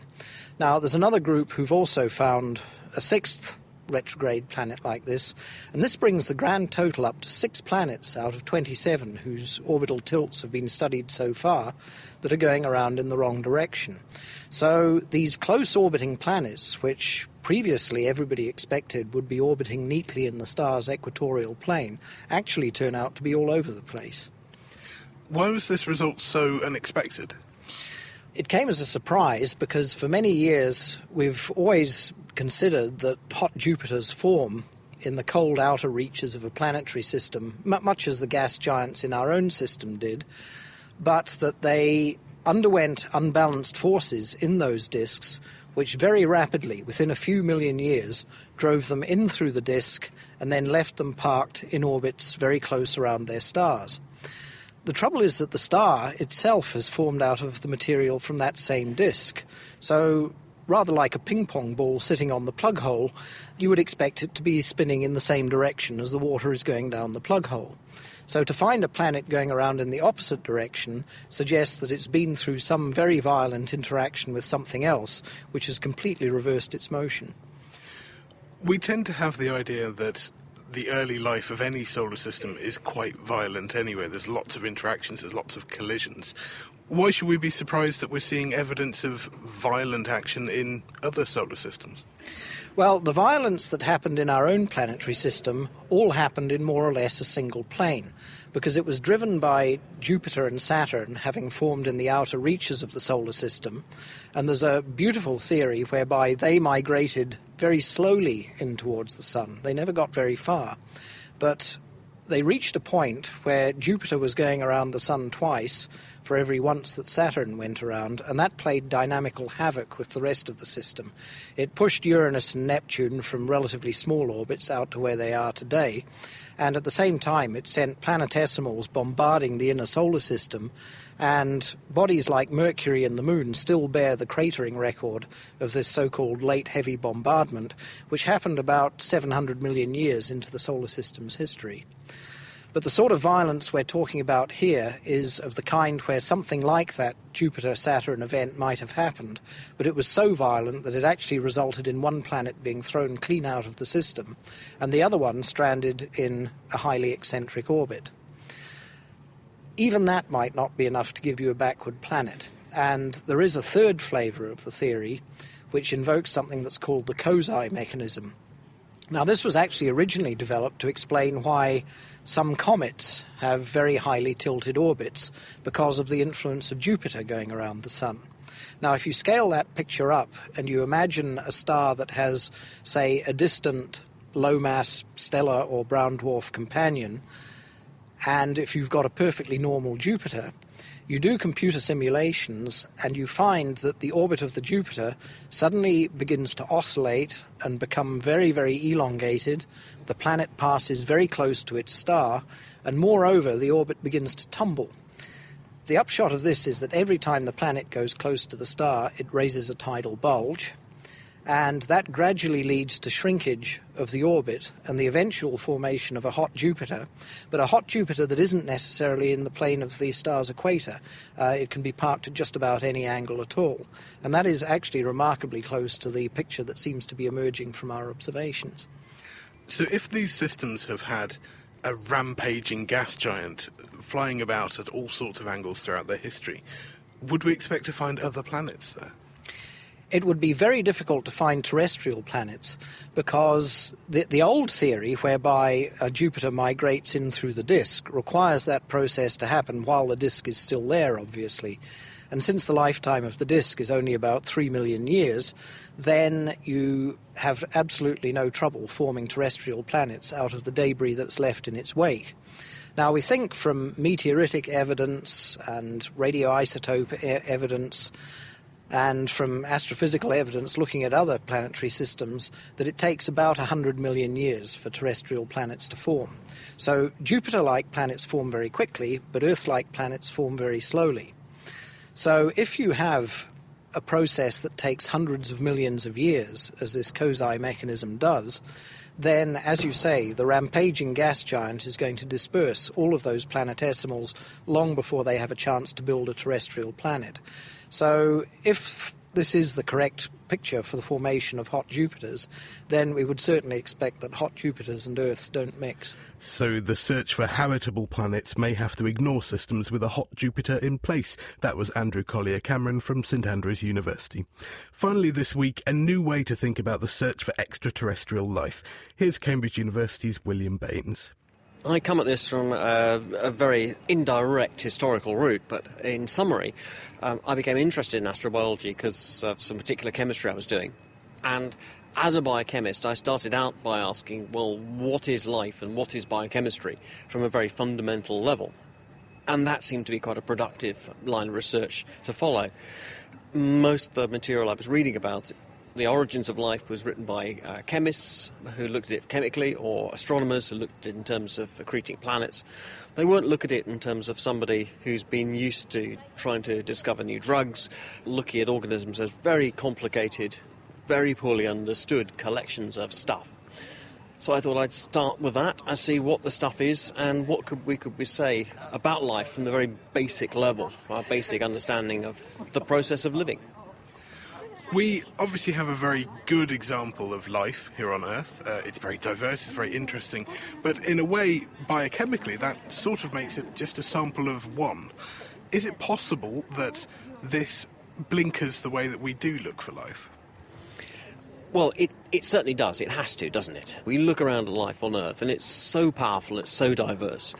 Now, there's another group who've also found a 6th retrograde planet like this, and this brings the grand total up to 6 planets out of 27 whose orbital tilts have been studied so far that are going around in the wrong direction. So these close orbiting planets, which previously everybody expected would be orbiting neatly in the star's equatorial plane, actually turn out to be all over the place. Why was this result so unexpected? It came as a surprise because for many years we've always considered that hot Jupiters form in the cold outer reaches of a planetary system, much as the gas giants in our own system did, but that they underwent unbalanced forces in those disks which very rapidly, within a few million years, drove them in through the disk and then left them parked in orbits very close around their stars. The trouble is that the star itself has formed out of the material from that same disk. So, rather like a ping-pong ball sitting on the plug hole, you would expect it to be spinning in the same direction as the water is going down the plug hole. So to find a planet going around in the opposite direction suggests that it's been through some very violent interaction with something else, which has completely reversed its motion. We tend to have the idea that the early life of any solar system is quite violent anyway. There's lots of interactions, there's lots of collisions. Why should we be surprised that we're seeing evidence of violent action in other solar systems? Well, the violence that happened in our own planetary system all happened in more or less a single plane, because it was driven by Jupiter and Saturn having formed in the outer reaches of the solar system, and there's a beautiful theory whereby they migrated very slowly in towards the Sun. They never got very far, but they reached a point where Jupiter was going around the Sun twice for every once that Saturn went around, and that played dynamical havoc with the rest of the system. It pushed Uranus and Neptune from relatively small orbits out to where they are today, and at the same time it sent planetesimals bombarding the inner solar system, and bodies like Mercury and the Moon still bear the cratering record of this so-called late heavy bombardment, which happened about 700 million years into the solar system's history. But the sort of violence we're talking about here is of the kind where something like that Jupiter-Saturn event might have happened, but it was so violent that it actually resulted in one planet being thrown clean out of the system, and the other one stranded in a highly eccentric orbit. Even that might not be enough to give you a backward planet, and there is a third flavour of the theory, which invokes something that's called the Kozai mechanism. Now, this was actually originally developed to explain why some comets have very highly tilted orbits because of the influence of Jupiter going around the Sun. Now, if you scale that picture up and you imagine a star that has, say, a distant low-mass stellar or brown dwarf companion, And if you've got a perfectly normal Jupiter, you do computer simulations and you find that the orbit of the Jupiter suddenly begins to oscillate and become very, very elongated. The planet passes very close to its star, and moreover, the orbit begins to tumble. The upshot of this is that every time the planet goes close to the star, it raises a tidal bulge, and that gradually leads to shrinkage of the orbit and the eventual formation of a hot Jupiter, but a hot Jupiter that isn't necessarily in the plane of the star's equator. It can be parked at just about any angle at all, and that is actually remarkably close to the picture that seems to be emerging from our observations. So if these systems have had a rampaging gas giant flying about at all sorts of angles throughout their history, would we expect to find other planets there? It would be very difficult to find terrestrial planets because the old theory whereby Jupiter migrates in through the disk requires that process to happen while the disk is still there, obviously. And since the lifetime of the disk is only about 3 million years, then you have absolutely no trouble forming terrestrial planets out of the debris that's left in its wake. Now, we think from meteoritic evidence and radioisotope evidence and from astrophysical evidence looking at other planetary systems that it takes about 100 million years for terrestrial planets to form. So Jupiter-like planets form very quickly, but Earth-like planets form very slowly. So if you have a process that takes hundreds of millions of years, as this Kozai mechanism does, then, as you say, the rampaging gas giant is going to disperse all of those planetesimals long before they have a chance to build a terrestrial planet. So if this is the correct picture for the formation of hot Jupiters, then we would certainly expect that hot Jupiters and Earths don't mix. So the search for habitable planets may have to ignore systems with a hot Jupiter in place. That was Andrew Collier-Cameron from St Andrews University. Finally this week, a new way to think about the search for extraterrestrial life. Here's Cambridge University's William Baines. I come at this from a very indirect historical route, but in summary, I became interested in astrobiology because of some particular chemistry I was doing. And as a biochemist, I started out by asking, well, what is life and what is biochemistry from a very fundamental level? And that seemed to be quite a productive line of research to follow. Most of the material I was reading about the origins of life was written by chemists who looked at it chemically, or astronomers who looked at it in terms of accreting planets. They won't look at it in terms of somebody who's been used to trying to discover new drugs, looking at organisms as very complicated, very poorly understood collections of stuff. So I thought I'd start with that and see what the stuff is and what could we say about life from the very basic level, our basic understanding of the process of living. We obviously have a very good example of life here on Earth. It's very diverse, it's very interesting, but in a way, biochemically, that sort of makes it just a sample of one. Is it possible that this blinkers the way that we do look for life? Well, it certainly does. It has to, doesn't it? We look around at life on Earth, and it's so powerful, it's so diverse,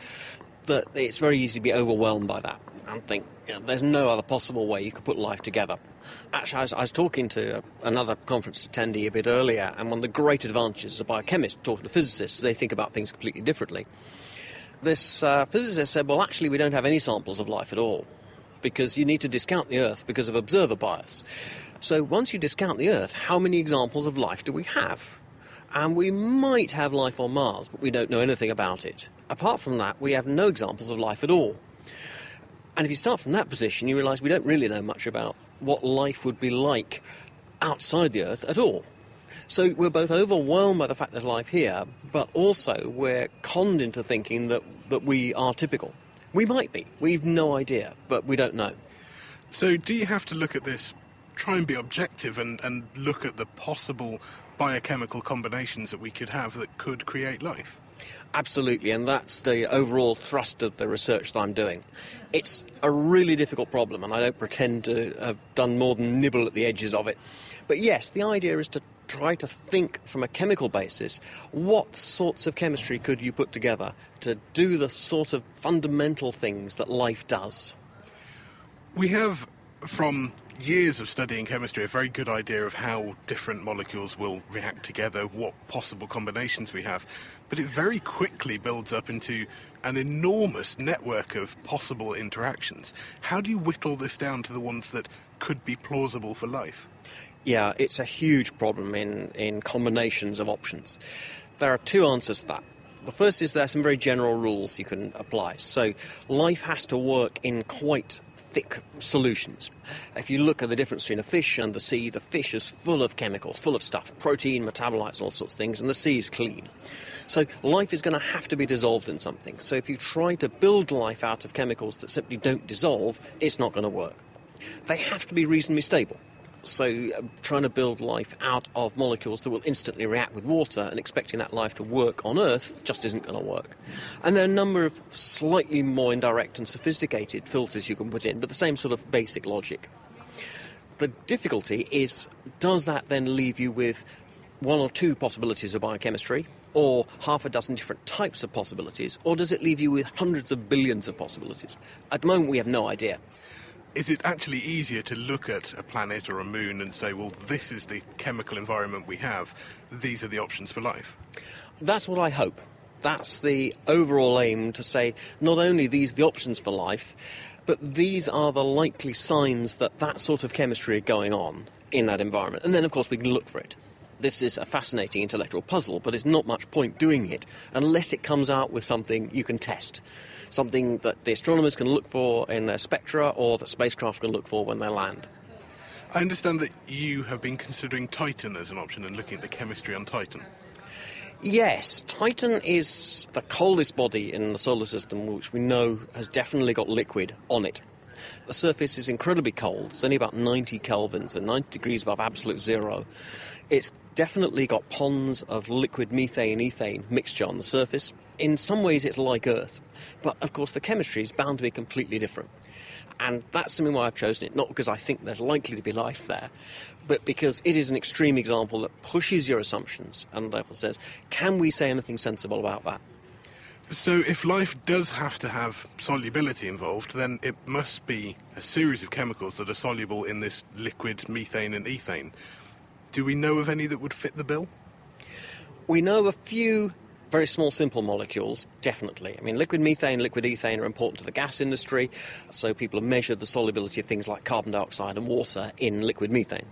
that it's very easy to be overwhelmed by that and think, there's no other possible way you could put life together. Actually, I was talking to another conference attendee a bit earlier, and one of the great advantages as a biochemist talking to physicists is they think about things completely differently. This physicist said, well, actually, we don't have any samples of life at all, because you need to discount the Earth because of observer bias. So once you discount the Earth, how many examples of life do we have? And we might have life on Mars, but we don't know anything about it. Apart from that, we have no examples of life at all. And if you start from that position, you realise we don't really know much about what life would be like outside the Earth at all. So we're both overwhelmed by the fact there's life here, but also we're conned into thinking that we are typical. We might be. We've no idea, but we don't know. So do you have to look at this, try and be objective and look at the possible biochemical combinations that we could have that could create life? Absolutely, and that's the overall thrust of the research that I'm doing. It's a really difficult problem, and I don't pretend to have done more than nibble at the edges of it. But yes, the idea is to try to think from a chemical basis, what sorts of chemistry could you put together to do the sort of fundamental things that life does? We have from years of studying chemistry, a very good idea of how different molecules will react together, what possible combinations we have. But it very quickly builds up into an enormous network of possible interactions. How do you whittle this down to the ones that could be plausible for life? Yeah, it's a huge problem in combinations of options. There are two answers to that. The first is there are some very general rules you can apply. So life has to work in quite thick solutions. If you look at the difference between a fish and the sea, the fish is full of chemicals, full of stuff, protein, metabolites, all sorts of things, and the sea is clean. So life is going to have to be dissolved in something. So if you try to build life out of chemicals that simply don't dissolve, it's not going to work. They have to be reasonably stable. So trying to build life out of molecules that will instantly react with water and expecting that life to work on Earth just isn't going to work. And there are a number of slightly more indirect and sophisticated filters you can put in, but the same sort of basic logic. The difficulty is, does that then leave you with one or two possibilities of biochemistry, or half a dozen different types of possibilities, or does it leave you with hundreds of billions of possibilities? At the moment, we have no idea. Is it actually easier to look at a planet or a moon and say, well, this is the chemical environment we have, these are the options for life? That's what I hope. That's the overall aim, to say not only these are the options for life, but these are the likely signs that that sort of chemistry is going on in that environment. And then, of course, we can look for it. This is a fascinating intellectual puzzle, but there's not much point doing it unless it comes out with something you can test. Something that the astronomers can look for in their spectra, or that spacecraft can look for when they land. I understand that you have been considering Titan as an option and looking at the chemistry on Titan. Yes, Titan is the coldest body in the solar system which we know has definitely got liquid on it. The surface is incredibly cold. It's only about 90 kelvins, and 90 degrees above absolute zero. It's definitely got ponds of liquid methane, ethane mixture on the surface. In some ways it's like Earth, but of course the chemistry is bound to be completely different. And that's something why I've chosen it, not because I think there's likely to be life there, but because it is an extreme example that pushes your assumptions and therefore says, can we say anything sensible about that? So if life does have to have solubility involved, then it must be a series of chemicals that are soluble in this liquid methane and ethane. Do we know of any that would fit the bill? We know of a few very small, simple molecules, definitely. I mean, liquid methane, liquid ethane are important to the gas industry, so people have measured the solubility of things like carbon dioxide and water in liquid methane.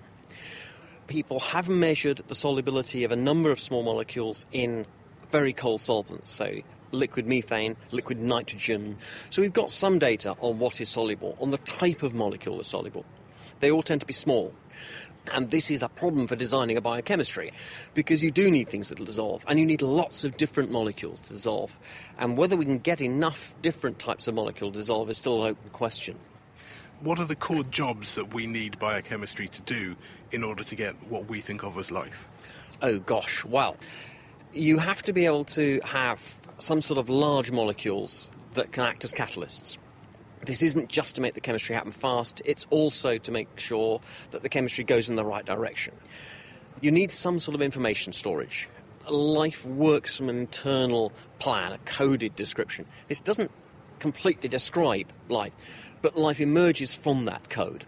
People have measured the solubility of a number of small molecules in very cold solvents, so liquid methane, liquid nitrogen. So we've got some data on what is soluble, on the type of molecule that's soluble. They all tend to be small. And this is a problem for designing a biochemistry, because you do need things that will dissolve, and you need lots of different molecules to dissolve. And whether we can get enough different types of molecule to dissolve is still an open question. What are the core jobs that we need biochemistry to do in order to get what we think of as life? Oh gosh, well, you have to be able to have some sort of large molecules that can act as catalysts. This isn't just to make the chemistry happen fast, it's also to make sure that the chemistry goes in the right direction. You need some sort of information storage. Life works from an internal plan, a coded description. This doesn't completely describe life, but life emerges from that code.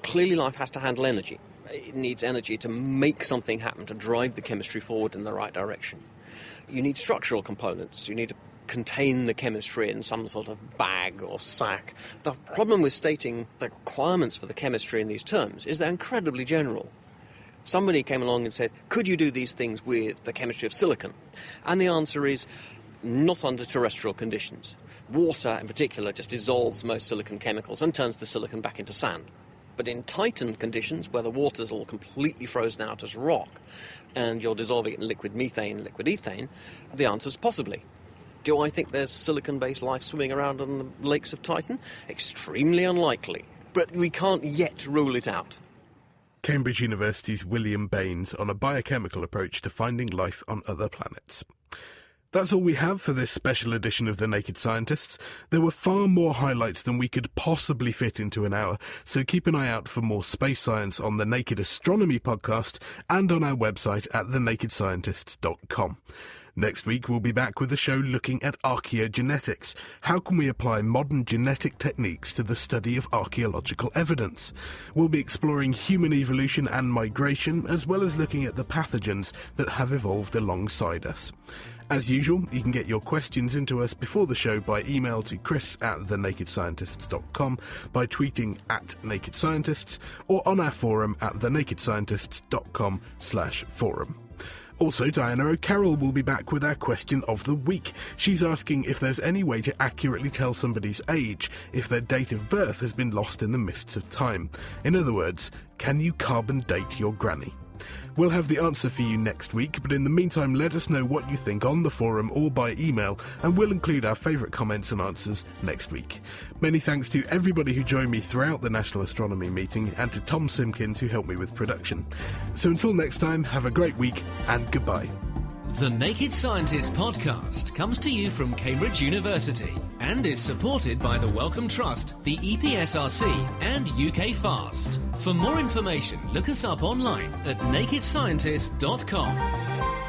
Clearly life has to handle energy. It needs energy to make something happen, to drive the chemistry forward in the right direction. You need structural components. You need to contain the chemistry in some sort of bag or sack. The problem with stating the requirements for the chemistry in these terms is they're incredibly general. Somebody came along and said, could you do these things with the chemistry of silicon? And the answer is, not under terrestrial conditions. Water, in particular, just dissolves most silicon chemicals and turns the silicon back into sand. But in Titan conditions, where the water's all completely frozen out as rock, and you're dissolving it in liquid methane, liquid ethane, the answer's possibly. Do I think there's silicon-based life swimming around on the lakes of Titan? Extremely unlikely, but we can't yet rule it out. Cambridge University's William Baines on a biochemical approach to finding life on other planets. That's all we have for this special edition of The Naked Scientists. There were far more highlights than we could possibly fit into an hour, so keep an eye out for more space science on the Naked Astronomy podcast and on our website at thenakedscientists.com. Next week we'll be back with a show looking at archaeogenetics. How can we apply modern genetic techniques to the study of archaeological evidence? We'll be exploring human evolution and migration, as well as looking at the pathogens that have evolved alongside us. As usual, you can get your questions into us before the show by email to chris@thenakedscientists.com, by tweeting @nakedscientists, or on our forum at thenakedscientists.com/forum. Also, Diana O'Carroll will be back with our question of the week. She's asking if there's any way to accurately tell somebody's age if their date of birth has been lost in the mists of time. In other words, can you carbon date your granny? We'll have the answer for you next week, but in the meantime, let us know what you think on the forum or by email, and we'll include our favourite comments and answers next week. Many thanks to everybody who joined me throughout the National Astronomy meeting, and to Tom Simpkins who helped me with production. So until next time, have a great week, and goodbye. The Naked Scientist podcast comes to you from Cambridge University and is supported by the Wellcome Trust, the EPSRC and UK FAST. For more information, look us up online at nakedscientist.com.